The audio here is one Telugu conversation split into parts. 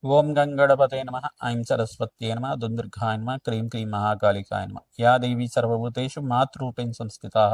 ఓం గంగణపతే నమ ఐం సరస్వత్యే నమ దుందుర్గాయ నమ క్రీం క్రీం మహాకాళికాయ నమ యా దేవీ సర్వభూతేషు మాతృరూపేణ సంస్థితా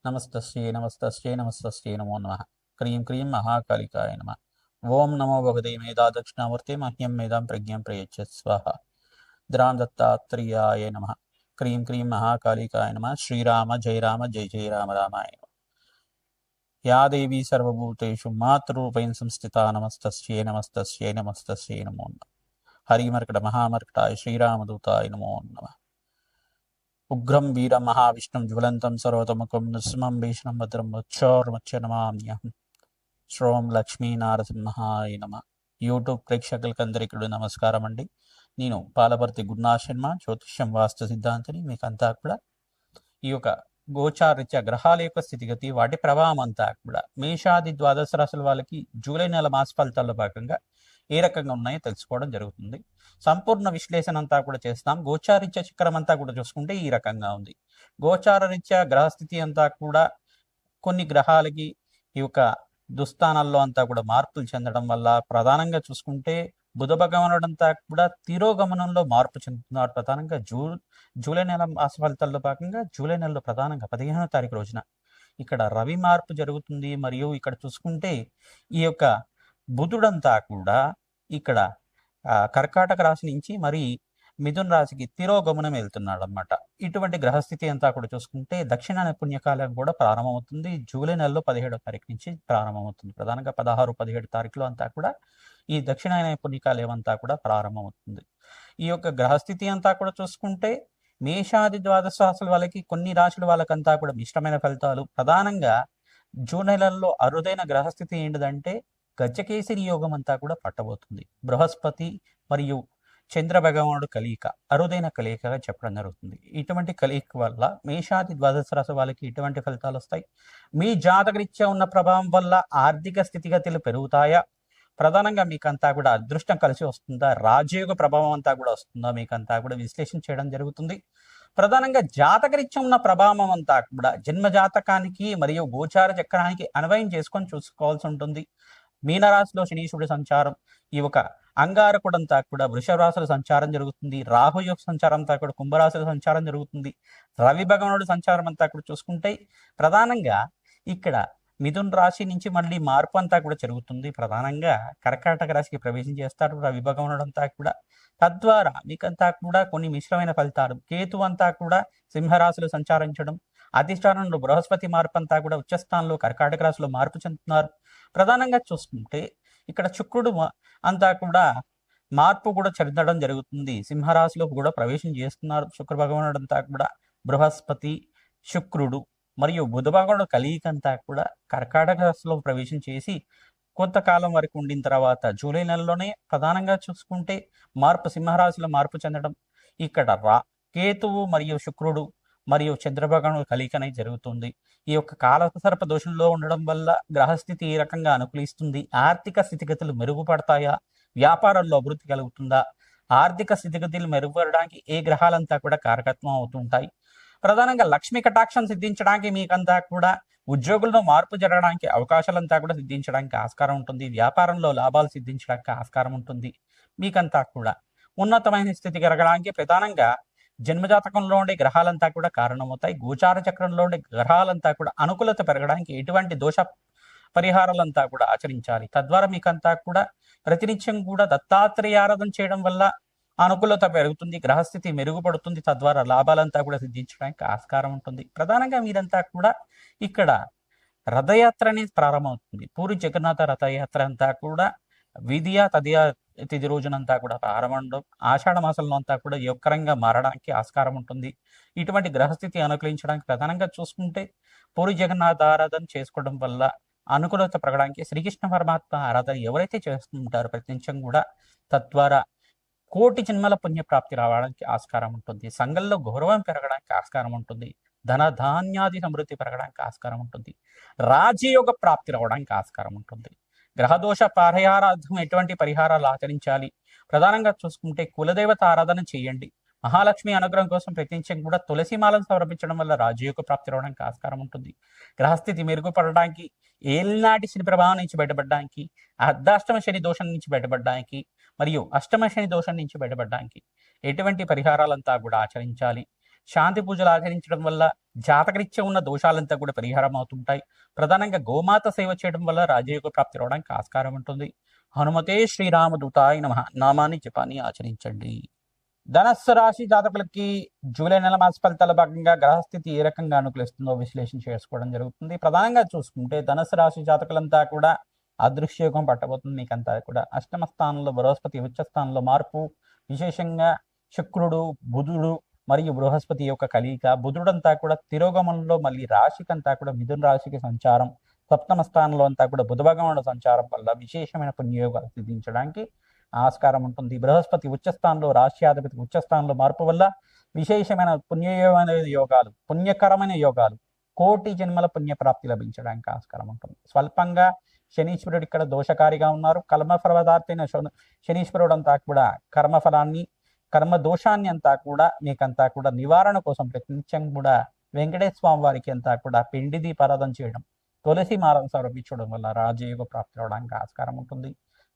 నమస్తస్యై నమస్తస్యై నమస్తస్యై నమో నమ క్రీం క్రీం మహాకాళికాయ నమ ఓం నమో భగవతే మేధా దక్షిణామూర్తే మహ్యం మేధాం ప్రజ్ఞాం ప్రయచ్చ స్వాహ ద్రాం దత్తాత్రేయాయ నమ క్రీం క్రీం మహాకాళికాయ నమ శ్రీరామ జయ రామ జయ జయ రామ రామాయ నమః. या देवी सर्वभूतेषु मातृरूपेण संस्थिता नमस्तस्यै नमस्तस्यै नमस्तस्यै नमो नमः. हरिमर्कट महामर्कटाय श्रीरामदूताय नमो नमः. उग्रं वीरं महाविष्णुं ज्वलन्तं सर्वतोमुखं नृसिंहं भीषणं भद्रं वक्षोर्मच्च नमाम्यहं. శ్రోం లక్ష్మీనారసింహాయ నమ. యూట్యూబ్ ప్రేక్షకులకందరికీ నమస్కారం అండి. నేను పాలపర్తి గురునాథ్ శర్మ, జ్యోతిష్యం వాస్తు సిద్ధాంతిని. మీకంతా కూడా ఈ యొక్క గోచారిత్య గ్రహాల యొక్క స్థితిగతి, వాటి ప్రభావం అంతా కూడా మేషాది ద్వాదశ రాశుల వాళ్ళకి జూలై నెల మాస ఫలితాల్లో భాగంగా ఏ రకంగా ఉన్నాయో తెలుసుకోవడం జరుగుతుంది. సంపూర్ణ విశ్లేషణ అంతా కూడా చేస్తాం. గోచారిత్య చక్రం అంతా కూడా చూసుకుంటే ఈ రకంగా ఉంది. గోచారరీత్యా గ్రహస్థితి అంతా కూడా కొన్ని గ్రహాలకి ఈ యొక్క దుస్థానాల్లో అంతా కూడా మార్పులు చెందడం వల్ల ప్రధానంగా చూసుకుంటే బుధ భగవానుడంతా కూడా తిరోగమనంలో మార్పు చెందుతున్నారు. ప్రధానంగా జూలై నెల మాస ఫలితాల్లో భాగంగా జూలై నెలలో ప్రధానంగా 15వ తారీఖు రోజున ఇక్కడ రవి మార్పు జరుగుతుంది. మరియు ఇక్కడ చూసుకుంటే ఈ యొక్క బుధుడంతా కూడా ఇక్కడ కర్కాటక రాశి నుంచి మరి మిథున రాశికి తిరోగమనం వెళ్తున్నాడు అనమాట. ఇటువంటి గ్రహస్థితి అంతా కూడా చూసుకుంటే దక్షిణ పుణ్యకాలం కూడా ప్రారంభమవుతుంది. జూలై నెలలో 17వ తారీఖు నుంచి ప్రారంభమవుతుంది. ప్రధానంగా 16, 17 తారీఖులో అంతా కూడా ఈ దక్షిణాయన పుణ్యకాలం అంతా కూడా ప్రారంభమవుతుంది. ఈ యొక్క గ్రహస్థితి అంతా కూడా చూసుకుంటే మేషాది ద్వాదశ రాశుల వాళ్ళకి, కొన్ని రాశుల వాళ్ళకంతా కూడా ఇష్టమైన ఫలితాలు. ప్రధానంగా జూన్ నెలల్లో అరుదైన గ్రహస్థితి ఏంటిదంటే గజకేసరి యోగం అంతా కూడా పట్టబోతుంది. బృహస్పతి మరియు చంద్ర భగవానుడు కలయిక అరుదైన కలయికగా చెప్పడం జరుగుతుంది. ఇటువంటి కలయిక వల్ల మేషాది ద్వాదశ రాశి వాళ్ళకి ఇటువంటి ఫలితాలు వస్తాయి. మీ జాతకరీత్యా ఉన్న ప్రభావం వల్ల ఆర్థిక స్థితిగతులు పెరుగుతాయా? ప్రధానంగా మీకంతా కూడా అదృష్టం కలిసి వస్తుందా? రాజయోగ ప్రభావం అంతా కూడా వస్తుందా? మీకంతా కూడా విశ్లేషణ చేయడం జరుగుతుంది. ప్రధానంగా జాతకరీత్యా ఉన్న ప్రభావం అంతా కూడా జన్మ జాతకానికి మరియు గోచార చక్రానికి అన్వయం చేసుకొని చూసుకోవాల్సి ఉంటుంది. మీనరాశిలో శనీశ్వరుడి సంచారం, ఈ ఒక అంగారకుడంతా కూడా వృషభ రాశుల సంచారం జరుగుతుంది. రాహు యొక్క సంచారం అంతా కూడా కుంభరాశుల సంచారం జరుగుతుంది. రవి భగవానుడు సంచారం అంతా కూడా చూసుకుంటే ప్రధానంగా ఇక్కడ మిథున్ రాశి నుంచి మళ్ళీ మార్పు అంతా కూడా జరుగుతుంది. ప్రధానంగా కర్కాటక రాశికి ప్రవేశం చేస్తాడు రవి భగవానుడు అంతా కూడా. తద్వారా మీకంతా కూడా కొన్ని మిశ్రమైన ఫలితాలు. కేతు అంతా కూడా సింహరాశిలో సంచారించడం, అధిష్టానంలో బృహస్పతి మార్పు అంతా కూడా ఉచ్చస్థానంలో కర్కాటక రాశిలో మార్పు చెందుతున్నారు. ప్రధానంగా చూసుకుంటే ఇక్కడ శుక్రుడు అంతా కూడా మార్పు కూడా చెందడం జరుగుతుంది. సింహరాశిలో కూడా ప్రవేశం చేస్తున్నారు శుక్ర భగవానుడు అంతా కూడా. బృహస్పతి, శుక్రుడు మరియు బుధ భగవానుడు కలయిక అంతా కూడా కర్కాటక రాశిలో ప్రవేశం చేసి కొంతకాలం వరకు ఉండిన తర్వాత జూలై నెలలోనే ప్రధానంగా చూసుకుంటే మార్పు సింహరాశిలో మార్పు చెందడం. ఇక్కడ కేతువు మరియు శుక్రుడు మరియు చంద్రభగవానుడు కలయిక అనేది జరుగుతుంది. ఈ యొక్క కాలసర్ప దోషంలో ఉండడం వల్ల గ్రహస్థితి ఏ రకంగా అనుకూలిస్తుంది? ఆర్థిక స్థితిగతులు మెరుగుపడతాయా? వ్యాపారంలో అభివృద్ధి కలుగుతుందా? ఆర్థిక స్థితిగతులు మెరుగుపడడానికి ఏ గ్రహాలంతా కూడా కారకత్వం అవుతుంటాయి? ప్రధానంగా లక్ష్మీ కటాక్షం సిద్ధించడానికి మీకంతా కూడా ఉద్యోగుల్లో మార్పు జరగడానికి అవకాశాలంతా కూడా సిద్ధించడానికి ఆస్కారం ఉంటుంది. వ్యాపారంలో లాభాలు సిద్ధించడానికి ఆస్కారం ఉంటుంది. మీకంతా కూడా ఉన్నతమైన స్థితి కలగడానికి ప్రధానంగా జన్మజాతకంలో ఉండే గ్రహాలంతా కూడా కారణమవుతాయి. గోచార చక్రంలో ఉండే గ్రహాలంతా కూడా అనుకూలత పెరగడానికి ఎటువంటి దోష పరిహారాలంతా కూడా ఆచరించాలి. తద్వారా మీకంతా కూడా ప్రతినిత్యం కూడా దత్తాత్రేయ ఆరాధన చేయడం వల్ల అనుకూలత పెరుగుతుంది, గ్రహస్థితి మెరుగుపడుతుంది. తద్వారా లాభాలంతా కూడా సిద్ధించడానికి ఆస్కారం ఉంటుంది. ప్రధానంగా మీరంతా కూడా ఇక్కడ రథయాత్ర అనేది ప్రారంభమవుతుంది. పూరి జగన్నాథ రథయాత్ర అంతా కూడా విధియ తదియ తిథి రోజునంతా కూడా ప్రారంభం. ఆషాఢ మాసంలో అంతా కూడా యోగకరంగా మారడానికి ఆస్కారం ఉంటుంది. ఇటువంటి గ్రహస్థితి అనుకూలించడానికి ప్రధానంగా చూసుకుంటే పూరి జగన్నాథ ఆరాధన చేసుకోవడం వల్ల అనుకూలత పెరగడానికి, శ్రీకృష్ణ పరమాత్మ ఆరాధన ఎవరైతే చేస్తుంటారో ప్రతినిత్యం కూడా తద్వారా కోటి జన్మల పుణ్యప్రాప్తి రావడానికి ఆస్కారం ఉంటుంది. సంఘంలో గౌరవం పెరగడానికి ఆస్కారం ఉంటుంది. ధన ధాన్యాది సమృద్ధి పెరగడానికి ఆస్కారం ఉంటుంది. రాజయోగ ప్రాప్తి రావడానికి ఆస్కారం ఉంటుంది. గ్రహదోష పరిహారార్థం ఎటువంటి పరిహారాలు ఆచరించాలి? ప్రధానంగా చూసుకుంటే కులదేవత ఆరాధన చేయండి. మహాలక్ష్మి అనుగ్రహం కోసం ప్రతినిత్యం కూడా తులసి మాలను సమర్పించడం వల్ల రాజయోగ ప్రాప్తి రావడానికి ఆస్కారం ఉంటుంది. గ్రహస్థితి మెరుగుపడడానికి, ఏలినాటి శని ప్రభావం నుంచి బయటపడడానికి, అర్ధాష్టమ శని దోషం నుంచి బయటపడడానికి మరియు అష్టమ శని దోషం నుంచి బయటపడడానికి ఎటువంటి పరిహారాలంతా కూడా ఆచరించాలి. శాంతి పూజలు ఆచరించడం వల్ల జాతకరీత్యా ఉన్న దోషాలంతా కూడా పరిహారం అవుతుంటాయి. ప్రధానంగా గోమాత సేవ చేయడం వల్ల రాజయోగ ప్రాప్తి రావడానికి ఆస్కారం ఉంటుంది. హనుమతే శ్రీరామదూతాయ నమః నామాన్ని జపాన్ని ఆచరించండి. ధనస్సు రాశి జాతకులకి జూలై నెల మాస ఫలితాల భాగంగా గ్రహస్థితి ఏ రకంగా అనుకూలిస్తుందో విశ్లేషణ చేసుకోవడం జరుగుతుంది. ప్రధానంగా చూసుకుంటే ధనస్సు రాశి జాతకులంతా కూడా అదృశ్యయోగం పట్టబోతుంది. మీకంతా కూడా అష్టమ స్థానంలో బృహస్పతి, ఉచ్చ స్థానంలో మార్పు, విశేషంగా శుక్రుడు, బుధుడు మరియు బృహస్పతి యొక్క కలయిక. బుధుడంతా కూడా తిరోగమనంలో మళ్ళీ రాశికంతా కూడా మిథున రాశికి సంచారం, సప్తమ స్థానంలో అంతా కూడా బుధ భగవానుడు సంచారం వల్ల విశేషమైన పుణ్యయోగాలు సిద్ధించడానికి ఆస్కారం ఉంటుంది. బృహస్పతి ఉచ్చస్థానంలో, రాశ్యాధిపతి ఉచ్చస్థానంలో మార్పు వల్ల విశేషమైన పుణ్యయోగమైన యోగాలు, పుణ్యకరమైన యోగాలు, కోటి జన్మల పుణ్యప్రాప్తి లభించడానికి ఆస్కారం ఉంటుంది. స్వల్పంగా శనీశ్వరుడు ఇక్కడ దోషకారిగా ఉన్నారు. కర్మఫల పదార్థైన శనీశ్వరుడు అంతా కూడా కర్మఫలాన్ని, కర్మ దోషాన్ని అంతా కూడా మీకంతా కూడా నివారణ కోసం ప్రతినిత్యం కూడా వెంకటేశ్వర స్వామి వారికి అంతా కూడా పిండి దీపారాధన చేయడం, తులసి మాలను సమర్పించడం వల్ల రాజయోగ ప్రాప్తి అవడానికి ఆస్కారం ఉంటుంది.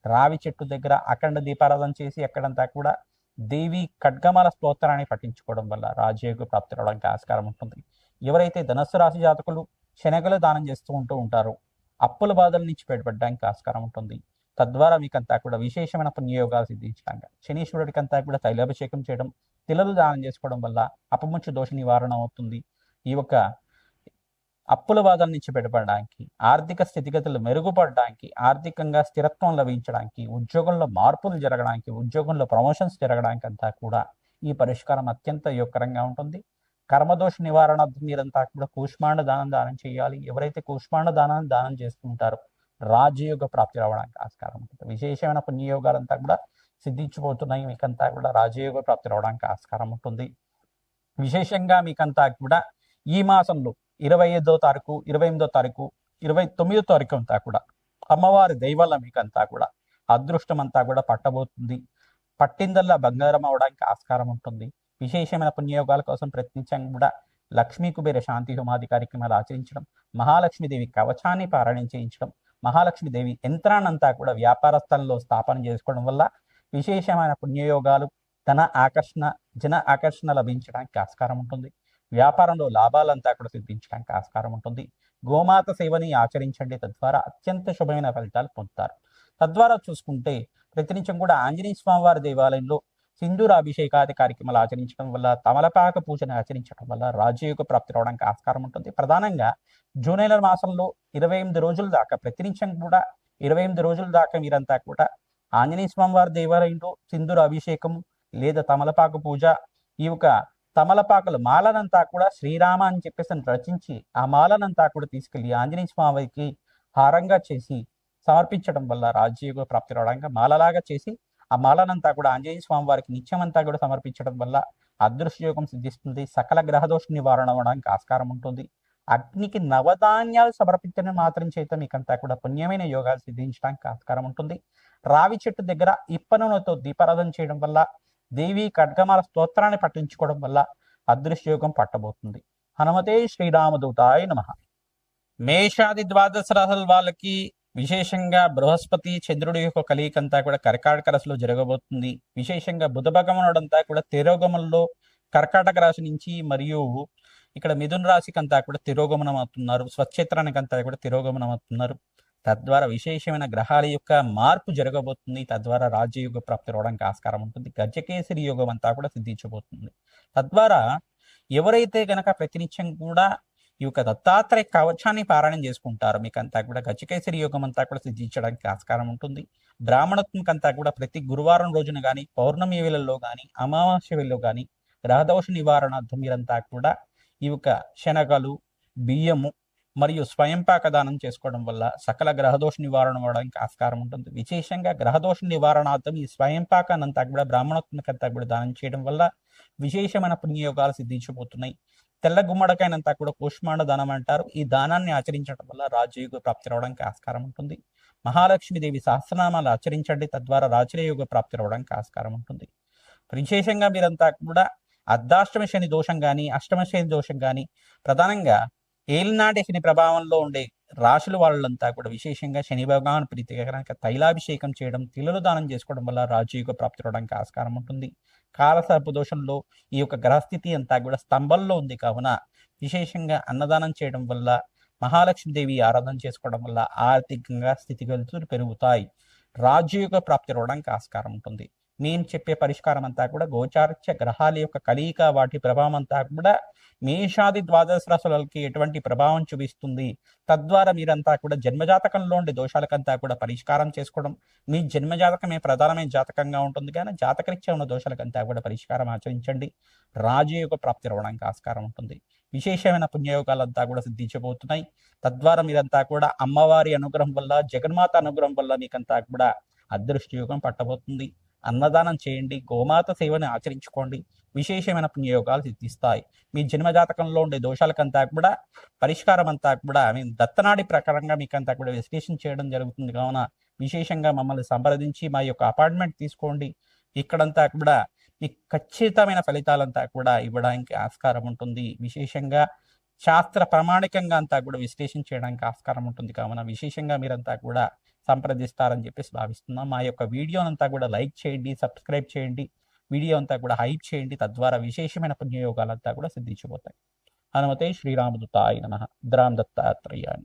రావి చెట్టు దగ్గర అఖండ దీపారాధన చేసి అక్కడంతా కూడా దేవి ఖడ్గమాల స్తోత్రాన్ని పఠించుకోవడం వల్ల రాజయోగ ప్రాప్తి అవడానికి ఆస్కారం ఉంటుంది. ఎవరైతే ధనస్సు రాశి జాతకులు శనగలు దానం చేస్తూ ఉంటారో అప్పుల బాధల నుంచి బయటపడడానికి ఆస్కారం ఉంటుంది. తద్వారా మీకంతా కూడా విశేషమైన పుణ్యయోగాలు సిద్ధించడానికి, శనీశ్వరుడికంతా కూడా తైలాభిషేకం చేయడం, తిలలు దానం చేసుకోవడం వల్ల అపముచ్చు దోష నివారణ అవుతుంది. ఈ యొక్క అప్పుల బాధల నుంచి బయటపడడానికి, ఆర్థిక స్థితిగతులు మెరుగుపడడానికి, ఆర్థికంగా స్థిరత్వం లభించడానికి, ఉద్యోగంలో మార్పులు జరగడానికి, ఉద్యోగంలో ప్రమోషన్స్ జరగడానికి అంతా కూడా ఈ పరిష్కారం అత్యంత యోగకరంగా ఉంటుంది. కర్మదోష నివారణ మీరంతా కూడా కూష్మాండ దానం చేయాలి. ఎవరైతే కూష్మాండ దానాన్ని దానం చేస్తుంటారో రాజయోగ ప్రాప్తి రావడానికి ఆస్కారం ఉంటుంది. విశేషమైన పుణ్యయోగాలంతా కూడా సిద్ధించిపోతున్నాయి. మీకంతా కూడా రాజయోగ ప్రాప్తి రావడానికి ఆస్కారం ఉంటుంది. విశేషంగా మీకంతా కూడా ఈ మాసంలో 25వ తారీఖు, 28వ తారీఖు, 29వ తారీఖు అంతా కూడా అమ్మవారి దైవాల మీకంతా కూడా అదృష్టం అంతా కూడా పట్టబోతుంది. పట్టిందల్లా బంగారం అవడానికి ఆస్కారం ఉంటుంది. విశేషమైన పుణ్యయోగాల కోసం ప్రయత్నించడం కూడా లక్ష్మీ కుబేర శాంతి హోమాది కార్యక్రమాలు ఆచరించడం, మహాలక్ష్మీదేవి కవచాన్ని పారాయణం చేయించడం, మహాలక్ష్మీదేవి యంత్రాన్నంతా కూడా వ్యాపార స్థలంలో స్థాపన చేసుకోవడం వల్ల విశేషమైన పుణ్యయోగాలు, ధన ఆకర్షణ, జన ఆకర్షణ లభించడానికి ఆస్కారం ఉంటుంది. వ్యాపారంలో లాభాలంతా కూడా సిద్ధించడానికి ఆస్కారం ఉంటుంది. గోమాత సేవని ఆచరించండి. తద్వారా అత్యంత శుభమైన ఫలితాలు పొందుతారు. తద్వారా చూసుకుంటే ప్రతినిత్యం కూడా ఆంజనేయ స్వామి వారి దేవాలయంలో సింధూర అభిషేకాది కార్యక్రమాలు ఆచరించడం వల్ల, తమలపాక పూజను ఆచరించడం వల్ల రాజయోగ ప్రాప్తి రావడానికి ఆస్కారం ఉంటుంది. ప్రధానంగా జూన్ నెల మాసంలో 28 రోజుల దాకా ప్రతినిత్యం కూడా 28 రోజుల దాకా మీరంతా కూడా ఆంజనేయ స్వామి వారి దేవాలయంలో సింధూర అభిషేకం లేదా తమలపాక పూజ, ఈ యొక్క తమలపాకుల మాలనంతా కూడా శ్రీరామ అని చెప్పేసి రచించి ఆ మాలనంతా కూడా తీసుకెళ్లి ఆంజనేయ స్వామికి హారంగా చేసి సమర్పించడం వల్ల రాజయోగ ప్రాప్తి రావడానికి, మాలలాగా చేసి ఆ మాలనంతా కూడా ఆంజనేయ స్వామి వారికి నిత్యమంతా కూడా సమర్పించడం వల్ల అదృష్టయోగం సిద్ధిస్తుంది. సకల గ్రహదోష నివారణ అవడానికి ఆస్కారం ఉంటుంది. అగ్నికి నవధాన్యాలు సమర్పించడం మాత్రం చేత మీకంతా కూడా పుణ్యమైన యోగాలు సిద్ధించడానికి ఆస్కారం ఉంటుంది. రావి చెట్టు దగ్గర ఇప్పనులతో దీపారాధన చేయడం వల్ల, దేవి ఖడ్గమాల స్తోత్రాన్ని పఠించుకోవడం వల్ల అదృష్టయోగం పట్టబోతుంది. హనుమతే శ్రీరామదూతాయ నమః. మేషాది ద్వాదశ రాశుల వాళ్ళకి విశేషంగా బృహస్పతి చంద్రుడి యొక్క కలయికంతా కూడా కర్కాటక రాశిలో జరగబోతుంది. విశేషంగా బుధ భగవానుడంతా కూడా తిరోగమనంలో కర్కాటక రాశి నుంచి మరియు ఇక్కడ మిథున రాశికి అంతా కూడా తిరోగమనం అవుతున్నారు. స్వక్షేత్రానికి అంతా కూడా తిరోగమనం అవుతున్నారు. తద్వారా విశేషమైన గ్రహాల యొక్క మార్పు జరగబోతుంది. తద్వారా రాజయోగ ప్రాప్తి రావడానికి ఆస్కారం ఉంటుంది. గజకేసరి యోగం అంతా కూడా సిద్ధించబోతుంది. తద్వారా ఎవరైతే గనక ప్రతినిత్యం కూడా ఈ యొక్క దత్తాత్రేయ కవచాన్ని పారాయణం చేసుకుంటారో మీకంతా కూడా గజకేసరి యోగం అంతా కూడా సిద్ధించడానికి ఆస్కారం ఉంటుంది. బ్రాహ్మణత్వంకి అంతా కూడా ప్రతి గురువారం రోజున కానీ, పౌర్ణమి వేళల్లో కానీ, అమావాస్య వేళలో కానీ గ్రహదోష నివారణార్థం మీరంతా కూడా ఈ యొక్క శనగలు, బియ్యము మరియు స్వయంపాక దానం చేసుకోవడం వల్ల సకల గ్రహదోష నివారణ అవ్వడానికి ఆస్కారం ఉంటుంది. విశేషంగా గ్రహదోష నివారణార్థం ఈ స్వయంపాకానంతా కూడా బ్రాహ్మణత్వకంతా కూడా దానం చేయడం వల్ల విశేషమైన పుణ్యయోగాలు సిద్ధించబోతున్నాయి. తెల్ల గుమ్మడికాయనంతా కూడా కూష్మాండ దానం అంటారు. ఈ దానాన్ని ఆచరించడం వల్ల రాజయోగ ప్రాప్తి రావడానికి ఆస్కారం ఉంటుంది. మహాలక్ష్మీదేవి సహస్రనామాలు ఆచరించండి. తద్వారా రాజయోగ ప్రాప్తి రావడానికి ఆస్కారం ఉంటుంది. విశేషంగా మీరంతా కూడా అర్ధాష్టమ శని దోషం కానీ అష్టమ శని దోషం కానీ ప్రధానంగా ఏలినాటి శని ప్రభావంలో ఉండే రాశుల వాళ్ళంతా కూడా విశేషంగా శని భగవాన్ ప్రీతికరంగా తైలాభిషేకం చేయడం, తిలలు దానం చేసుకోవడం వల్ల రాజయోగ ప్రాప్తి అవడానికి ఆస్కారం ఉంటుంది. కాలసర్ప దోషంలో ఈ యొక్క గ్రహస్థితి అంతా కూడా స్తంభంలో ఉంది కావున విశేషంగా అన్నదానం చేయడం వల్ల, మహాలక్ష్మీదేవి ఆరాధన చేసుకోవడం వల్ల ఆర్థికంగా స్థితిగతులు పెరుగుతాయి. రాజయోగ ప్రాప్తి అవడానికి ఆస్కారం ఉంటుంది. నేను చెప్పే పరిష్కారం అంతా కూడా గోచారత్య గ్రహాల యొక్క కలయిక, వాటి ప్రభావం అంతా కూడా మేషాది ద్వాదశ రాశులకి ఎటువంటి ప్రభావం చూపిస్తుంది, తద్వారా మీరంతా కూడా జన్మజాతకంలో ఉండే దోషాలకంతా కూడా పరిష్కారం చేసుకోవడం. మీ జన్మజాతకమే ప్రధానమైన జాతకంగా ఉంటుంది కానీ జాతకరీత్యా ఉన్న దోషాలకంతా కూడా పరిష్కారం ఆచరించండి. రాజయోగ ప్రాప్తి రావడానికి ఆస్కారం ఉంటుంది. విశేషమైన పుణ్యయోగాలంతా కూడా సిద్ధించబోతున్నాయి. తద్వారా మీరంతా కూడా అమ్మవారి అనుగ్రహం వల్ల, జగన్మాత అనుగ్రహం వల్ల మీకంతా కూడా అదృష్టయోగం పట్టబోతుంది. అన్నదానం చేయండి, గోమాత సేవని ఆచరించుకోండి. విశేషమైన పుణ్యయోగాలు సిద్ధిస్తాయి. మీ జన్మజాతకంలో ఉండే దోషాలకంతా కూడా పరిష్కారం అంతా కూడా దత్తనాడి ప్రకారంగా మీకంతా కూడా విశ్లేషణ చేయడం జరుగుతుంది. కావున విశేషంగా మమ్మల్ని సంప్రదించి మా యొక్క అపాయింట్మెంట్ తీసుకోండి. ఇక్కడంతా కూడా మీకు ఖచ్చితమైన ఫలితాలంతా కూడా ఇవ్వడానికి ఆస్కారం ఉంటుంది. విశేషంగా శాస్త్ర ప్రామాణికంగా అంతా కూడా విశ్లేషణ చేయడానికి ఆస్కారం ఉంటుంది. కావున విశేషంగా మీరంతా కూడా సంప్రదిస్తారని చెప్పేసి భావిస్తున్నాం. మా యొక్క వీడియోనంతా కూడా లైక్ చేయండి, సబ్స్క్రైబ్ చేయండి, వీడియో అంతా కూడా హైప్ చేయండి. తద్వారా విశేషమైన పుణ్యయోగాలంతా కూడా సిద్ధించబోతాయి. హనుమతే శ్రీరామదూతాయ నమః. ద్రాం దత్తాత్రేయాయ.